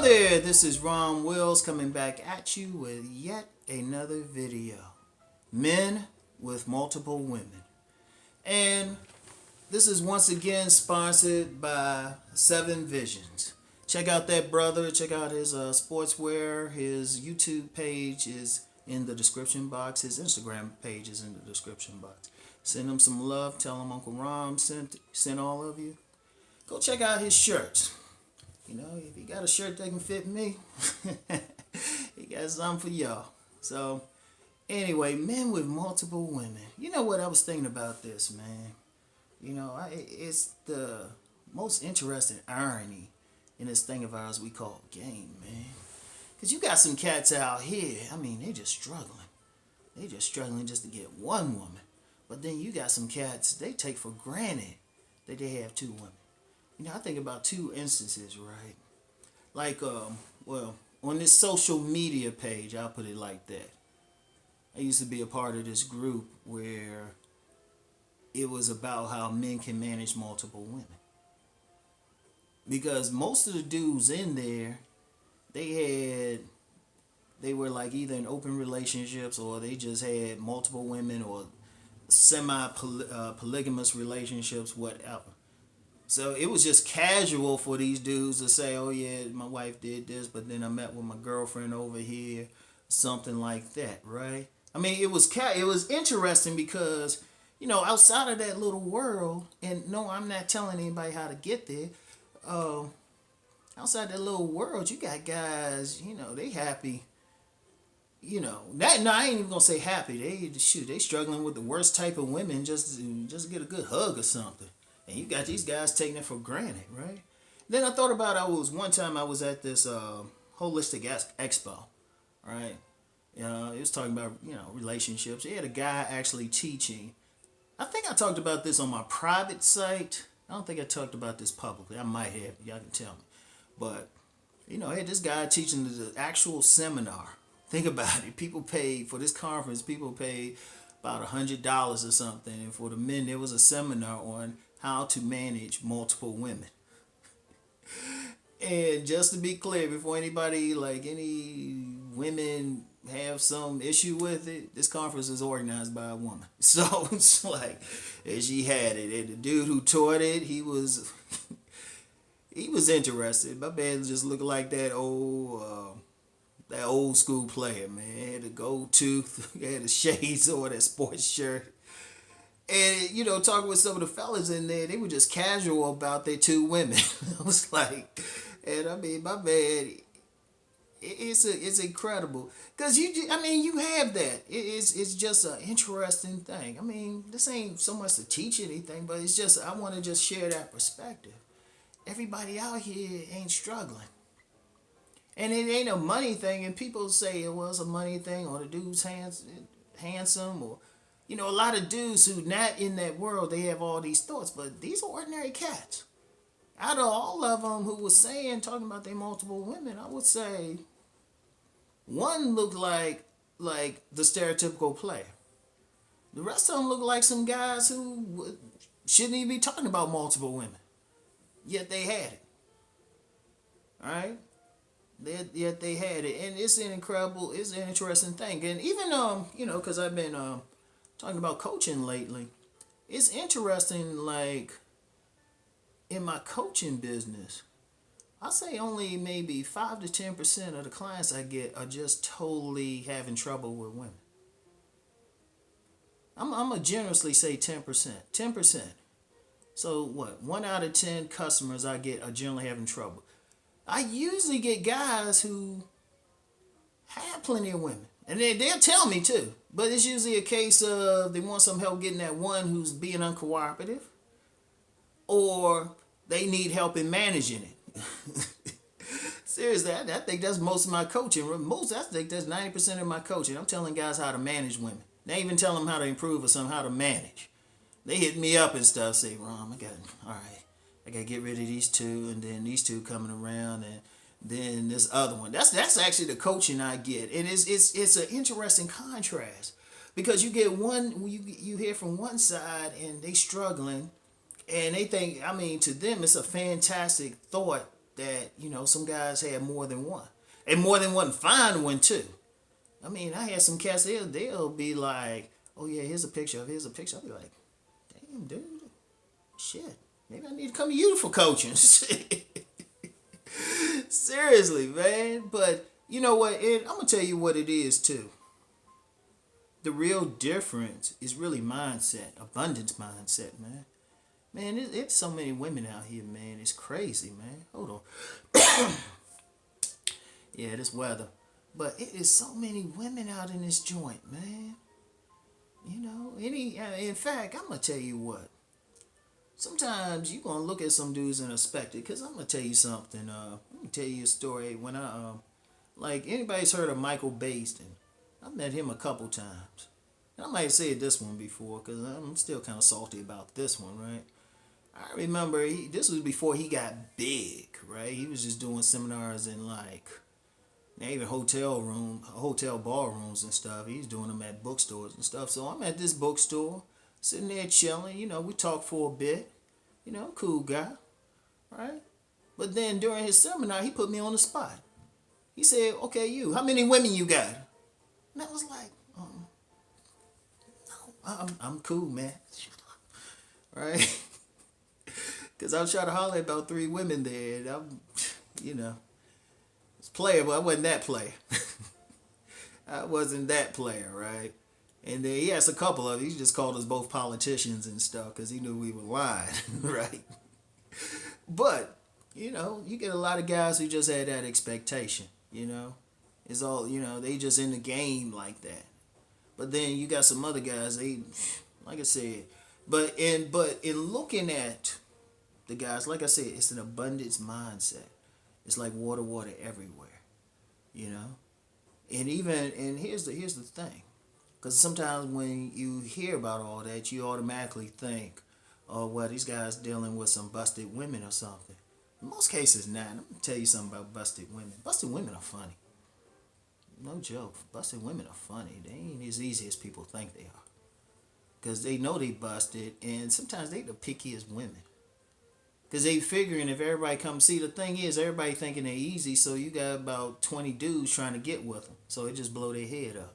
there, this is Rom Wills coming back at you with yet another video. Men with multiple women. And this is once again sponsored by Seven Visions. Check out that brother, check out his sportswear. His YouTube page is in the description box. His Instagram page is in the description box. Send him some love. Tell him Uncle Rom sent all of you. Go check out his shirts. You know, if he got a shirt that can fit me, he got something for y'all. So, anyway, men with multiple women. You know what I was thinking about this, man? You know, it's the most interesting irony in this thing of ours we call game, man. Because you got some cats out here, I mean, they just struggling. They just struggling just to get one woman. But then you got some cats, they take for granted that they have two women. You know, I think about two instances, right? Like, on this social media page, I'll put it like that. I used to be a part of this group where it was about how men can manage multiple women. Because most of the dudes in there, they were like either in open relationships or they just had multiple women or semi-polygamous relationships, whatever. So it was just casual for these dudes to say, oh yeah, my wife did this, but then I met with my girlfriend over here, something like that, right? I mean, it was interesting because, you know, outside of that little world, and no, I'm not telling anybody how to get there. Outside that little world, you got guys, you know, they happy. You know, that no, I ain't even gonna say happy. They struggling with the worst type of women just to get a good hug or something. And you got these guys taking it for granted, right? Then I thought about one time I was at this holistic expo, right? It was talking about, you know, relationships. They had a guy actually teaching. I think I talked about this on my private site. I don't think I talked about this publicly. I might have. Y'all can tell me. But, you know, I had this guy teaching the actual seminar. Think about it. People paid for this conference. People paid about $100 or something. And for the men, there was a seminar on how to manage multiple women. And just to be clear, before anybody, like any women have some issue with it, this conference is organized by a woman. So it's like, and she had it. And the dude who taught it, he was interested. My man just looked like that old school player, man. He had a gold tooth, he had the shades on, that sports shirt. And, you know, talking with some of the fellas in there, they were just casual about their two women. I was like, and I mean, my man, it's incredible. Because, you have that. It's just an interesting thing. I mean, this ain't so much to teach anything, but it's just, I want to just share that perspective. Everybody out here ain't struggling. And it ain't a money thing, and people say it was a money thing, or the dude's handsome, or, you know, a lot of dudes who not in that world, they have all these thoughts, but these are ordinary cats. Out of all of them who was talking about their multiple women, I would say one looked like the stereotypical player. The rest of them look like some guys who shouldn't even be talking about multiple women, yet they had it. All right? Yet they had it, and it's an interesting thing. And even you know, because I've been talking about coaching lately, it's interesting. Like in my coaching business, I say only maybe 5 to 10% of the clients I get are just totally having trouble with women. I'm gonna generously say 10%. 10%. So what? 1 out of 10 customers I get are generally having trouble. I usually get guys who have plenty of women. And they'll tell me too. But it's usually a case of they want some help getting that one who's being uncooperative. Or they need help in managing it. Seriously, I think that's most of my coaching. I think that's 90% of my coaching. I'm telling guys how to manage women. They even tell them how to improve or something, how to manage. They hit me up and stuff, say, Rom, I gotta get rid of these two, and then these two coming around, and then this other one. That's actually the coaching I get, and it's an interesting contrast because you get you hear from one side and they struggling, and they think, I mean, to them it's a fantastic thought that, some guys had more than one. And more than one fine one, too. I mean, I had some cats, they'll be like, oh, yeah, here's a picture. I'll be like, damn, dude, shit. Maybe I need to come to you for coaching. Seriously, man. But you know what? I'm going to tell you what it is, too. The real difference is really mindset, abundance mindset, man. Man, it's so many women out here, man. It's crazy, man. Hold on. Yeah, this weather. But it is so many women out in this joint, man. In fact, I'm going to tell you what. Sometimes you going to look at some dudes and expect it. Because I'm going to tell you something. Let me tell you a story. When like, anybody's heard of Michael Baisden? I met him a couple times. And I might have said this one before because I'm still kind of salty about this one, right? I remember this was before he got big, right? He was just doing seminars in like, not even hotel ballrooms and stuff. He's doing them at bookstores and stuff. So I'm at this bookstore, sitting there chilling. We talked for a bit. Cool guy, right? But then during his seminar, he put me on the spot. He said, okay, how many women you got? And I was like, no, I'm cool, man. Right? Because I was trying to holler at about 3 women there. And it's player, but I wasn't that player. I wasn't that player, right? And then he asked a couple of them. He just called us both politicians and stuff because he knew we were lying, right? But, you get a lot of guys who just had that expectation, It's all, they just in the game like that. But then you got some other guys, they, like I said, but in looking at the guys, like I said, it's an abundance mindset. It's like water everywhere, And here's the thing, because sometimes when you hear about all that, you automatically think, oh, well, these guys dealing with some busted women or something. In most cases, not. I'm gonna tell you something about busted women. Busted women are funny. No joke. Busted women are funny. They ain't as easy as people think they are. Because they know they busted, and sometimes they the pickiest women. Because they figuring if everybody comes, see, the thing is, everybody thinking they're easy, so you got about 20 dudes trying to get with them. So it just blow their head up.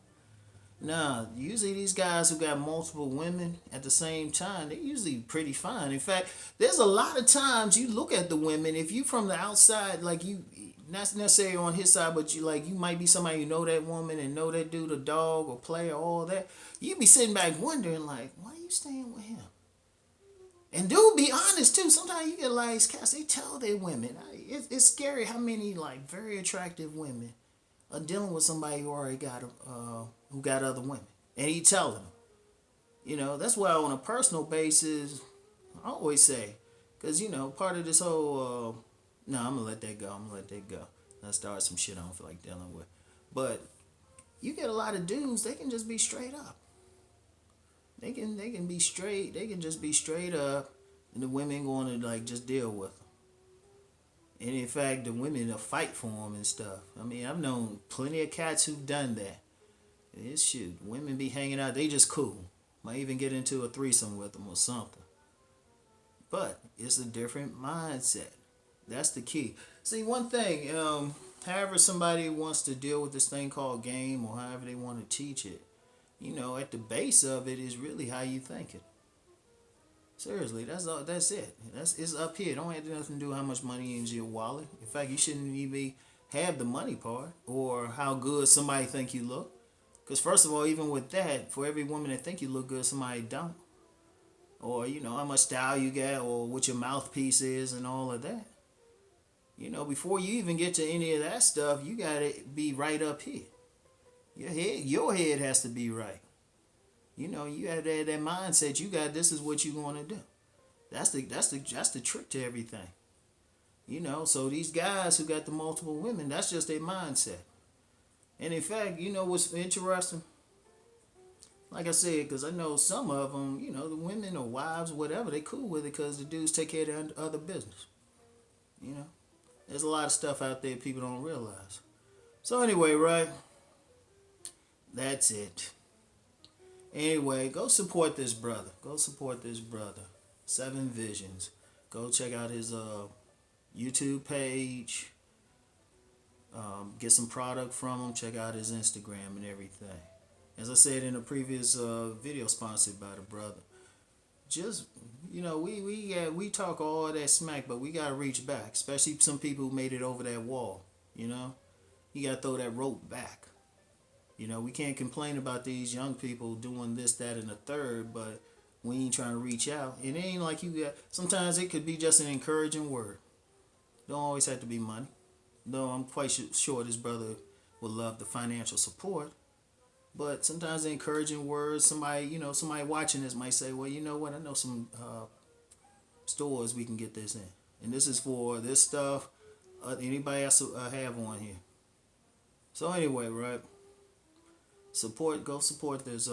Nah, usually these guys who got multiple women at the same time, they're usually pretty fine. In fact, there's a lot of times you look at the women, if you from the outside, like you, not necessarily on his side, but you might be somebody you know that woman and know that dude, a dog or player, all that. You be sitting back wondering like, why are you staying with him? And dude, be honest too. Sometimes you get like cats, they tell their women. It's scary how many like very attractive women are dealing with somebody who already got who got other women, and he telling them. That's why on a personal basis, I always say, because part of this whole no, I'm gonna let that go. I'm gonna let that go. I start some shit I don't feel like dealing with, but you get a lot of dudes. They can just be straight up. They can be straight. They can just be straight up, and the women going to like just deal with them. And in fact, the women will fight for them and stuff. I mean, I've known plenty of cats who've done that. It's shit. Women be hanging out. They just cool. Might even get into a threesome with them or something. But it's a different mindset. That's the key. See, one thing. However somebody wants to deal with this thing called game, or however they want to teach it. At the base of it is really how you think it. Seriously, that's all. That's it. It's up here. It don't have nothing to do with how much money is in your wallet. In fact, you shouldn't even have the money part or how good somebody think you look. Because first of all, even with that, for every woman that think you look good, somebody don't. Or how much style you got, or what your mouthpiece is, and all of that. Before you even get to any of that stuff, you gotta be right up here. Your head has to be right. You have that mindset. You got this is what you're going to do. That's the trick to everything. So these guys who got the multiple women, that's just their mindset. And in fact, what's interesting? Like I said, because I know some of them, the women or wives, whatever, they cool with it because the dudes take care of their other business. There's a lot of stuff out there people don't realize. So anyway, right? That's it. Anyway, go support this brother. Go support this brother. 7 Visions. Go check out his YouTube page. Get some product from him. Check out his Instagram and everything. As I said in a previous video sponsored by the brother, just we talk all that smack, but we gotta reach back. Especially some people who made it over that wall. You know, you gotta throw that rope back. We can't complain about these young people doing this, that, and the third, but we ain't trying to reach out. It ain't like you got. Sometimes it could be just an encouraging word. Don't always have to be money. Though I'm quite sure this brother would love the financial support. But sometimes the encouraging words, somebody watching this might say, well, you know what? I know some stores we can get this in. And this is for this stuff anybody else have on here. So anyway, right? Go support this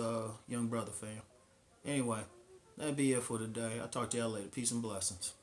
young brother, fam. Anyway, that'd be it for today. I'll talk to y'all later. Peace and blessings.